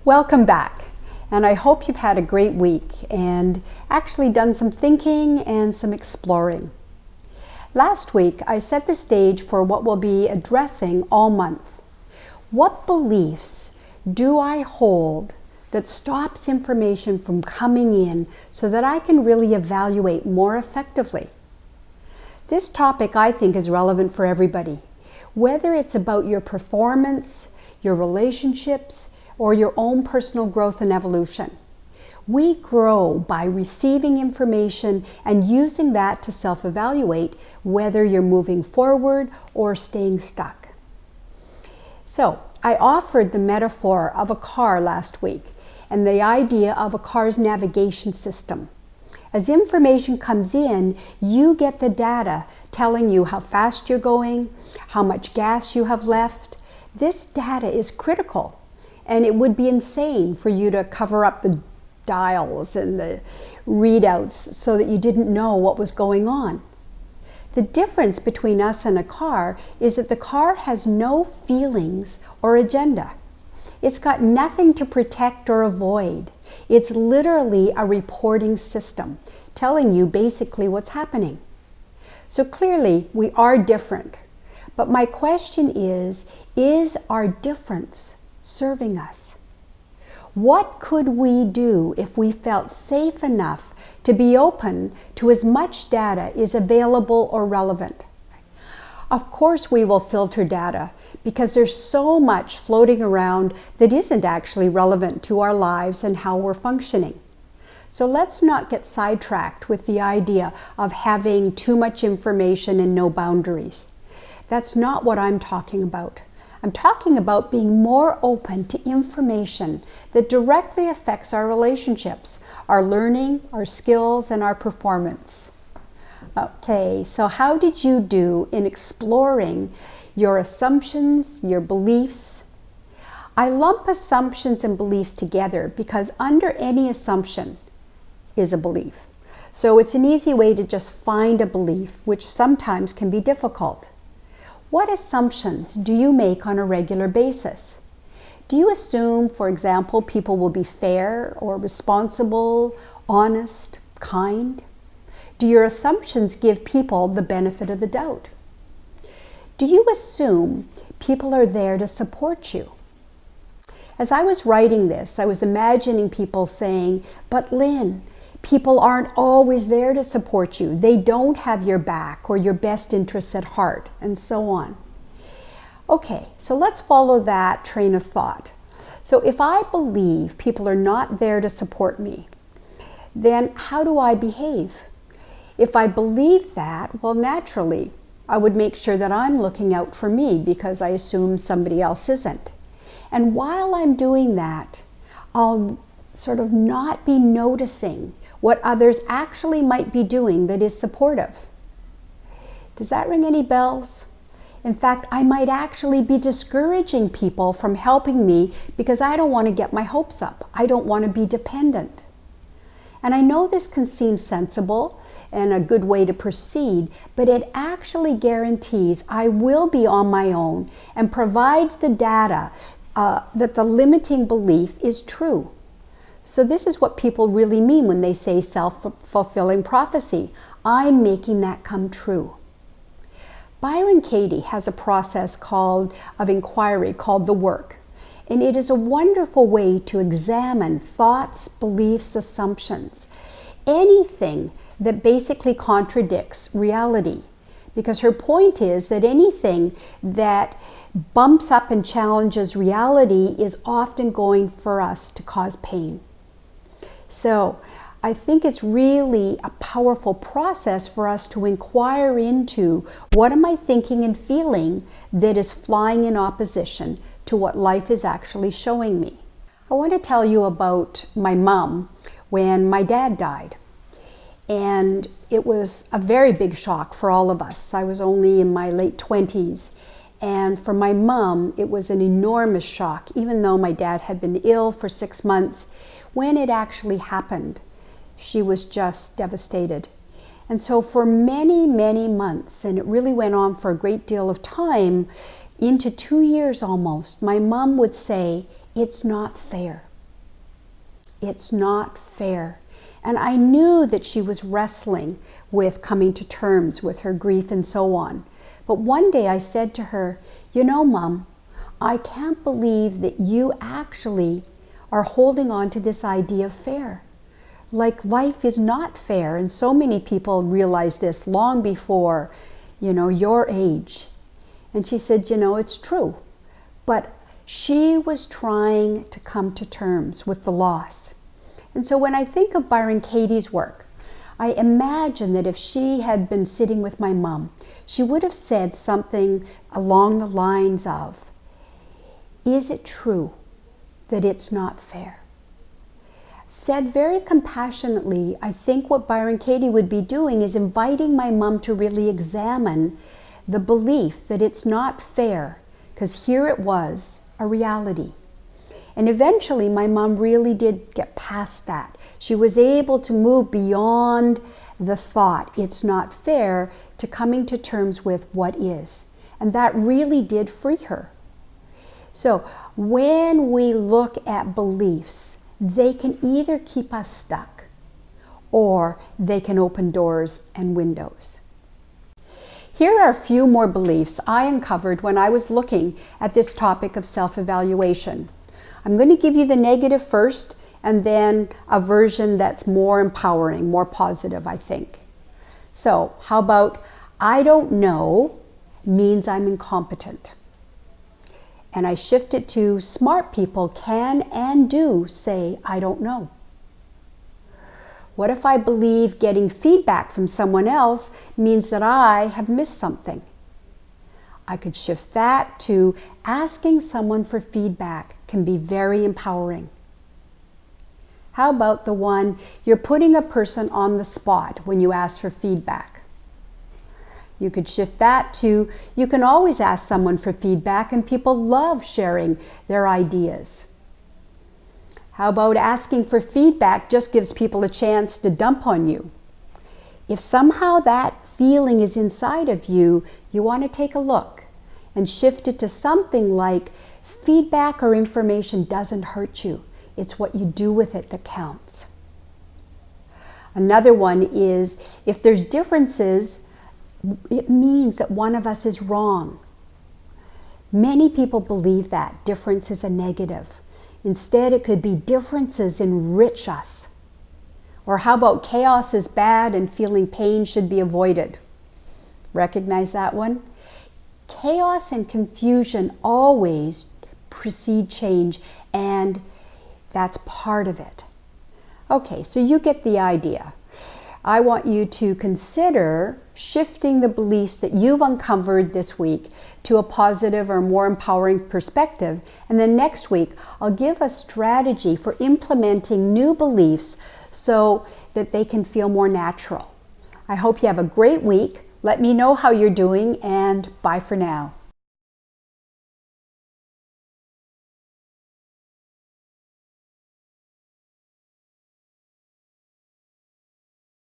Welcome back, and I hope you've had a great week and actually done some thinking and some exploring. Last week, I set the stage for what we'll be addressing all month. What beliefs do I hold that stops information from coming in so that I can really evaluate more effectively? This topic, I think, is relevant for everybody, whether it's about your performance, your relationships, or your own personal growth and evolution. We grow by receiving information and using that to self-evaluate whether you're moving forward or staying stuck. So, I offered the metaphor of a car last week and the idea of a car's navigation system. As information comes in, you get the data telling you how fast you're going, how much gas you have left. This data is critical, and it would be insane for you to cover up the dials and the readouts so that you didn't know what was going on. The difference between us and a car is that the car has no feelings or agenda. It's got nothing to protect or avoid. It's literally a reporting system telling you basically what's happening. So clearly we are different. But my question is our difference serving us? What could we do if we felt safe enough to be open to as much data as available or relevant? Of course we will filter data because there's so much floating around that isn't actually relevant to our lives and how we're functioning. So let's not get sidetracked with the idea of having too much information and no boundaries. That's not what I'm talking about. I'm talking about being more open to information that directly affects our relationships, our learning, our skills, and our performance. Okay, so how did you do in exploring your assumptions, your beliefs? I lump assumptions and beliefs together because under any assumption is a belief. So it's an easy way to just find a belief, which sometimes can be difficult. What assumptions do you make on a regular basis? Do you assume, for example, people will be fair or responsible, honest, kind? Do your assumptions give people the benefit of the doubt? Do you assume people are there to support you? As I was writing this, I was imagining people saying, "But Lynn, people aren't always there to support you. They don't have your back or your best interests at heart," and so on. Okay, so let's follow that train of thought. So if I believe people are not there to support me, then how do I behave? If I believe that, well, naturally, I would make sure that I'm looking out for me because I assume somebody else isn't. And while I'm doing that, I'll sort of not be noticing what others actually might be doing that is supportive. Does that ring any bells? In fact, I might actually be discouraging people from helping me because I don't want to get my hopes up. I don't want to be dependent. And I know this can seem sensible and a good way to proceed, but it actually guarantees I will be on my own and provides the data that the limiting belief is true. So this is what people really mean when they say self-fulfilling prophecy. I'm making that come true. Byron Katie has a process of inquiry called the work. And it is a wonderful way to examine thoughts, beliefs, assumptions, anything that basically contradicts reality. Because her point is that anything that bumps up and challenges reality is often going for us to cause pain. So I think it's really a powerful process for us to inquire into what am I thinking and feeling that is flying in opposition to what life is actually showing me. I want to tell you about my mom when my dad died. And it was a very big shock for all of us. I was only in my late 20s. And for my mom, it was an enormous shock, even though my dad had been ill for 6 months. When it actually happened, she was just devastated. And so for many, many months, and it really went on for a great deal of time, into 2 years almost, my mom would say, "It's not fair. It's not fair. And I knew that she was wrestling with coming to terms with her grief and so on. But one day I said to her, you know, Mom, I can't believe that you actually are holding on to this idea of fair. Like life is not fair, and so many people realize this long before, your age. And she said, it's true. But she was trying to come to terms with the loss. And so when I think of Byron Katie's work, I imagine that if she had been sitting with my mom, she would have said something along the lines of, is it true that it's not fair? Said very compassionately, I think what Byron Katie would be doing is inviting my mom to really examine the belief that it's not fair, because here it was, a reality. And eventually my mom really did get past that. She was able to move beyond the thought, it's not fair, to coming to terms with what is. And that really did free her. So when we look at beliefs, they can either keep us stuck or they can open doors and windows. Here are a few more beliefs I uncovered when I was looking at this topic of self-evaluation. I'm going to give you the negative first and then a version that's more empowering, more positive, I think. So how about, I don't know means I'm incompetent. And I shift it to, smart people can and do say, I don't know. What if I believe getting feedback from someone else means that I have missed something? I could shift that to, asking someone for feedback can be very empowering. How about the one, you're putting a person on the spot when you ask for feedback? You could shift that to, you can always ask someone for feedback and people love sharing their ideas. How about asking for feedback just gives people a chance to dump on you? If somehow that feeling is inside of you, you want to take a look and shift it to something like, feedback or information doesn't hurt you. It's what you do with it that counts. Another one is, if there's differences, it means that one of us is wrong. Many people believe that difference is a negative. Instead, it could be differences enrich us. Or how about chaos is bad and feeling pain should be avoided? Recognize that one? Chaos and confusion always precede change, and that's part of it. Okay, so you get the idea. I want you to consider shifting the beliefs that you've uncovered this week to a positive or more empowering perspective. And then next week, I'll give a strategy for implementing new beliefs so that they can feel more natural. I hope you have a great week. Let me know how you're doing, and bye for now.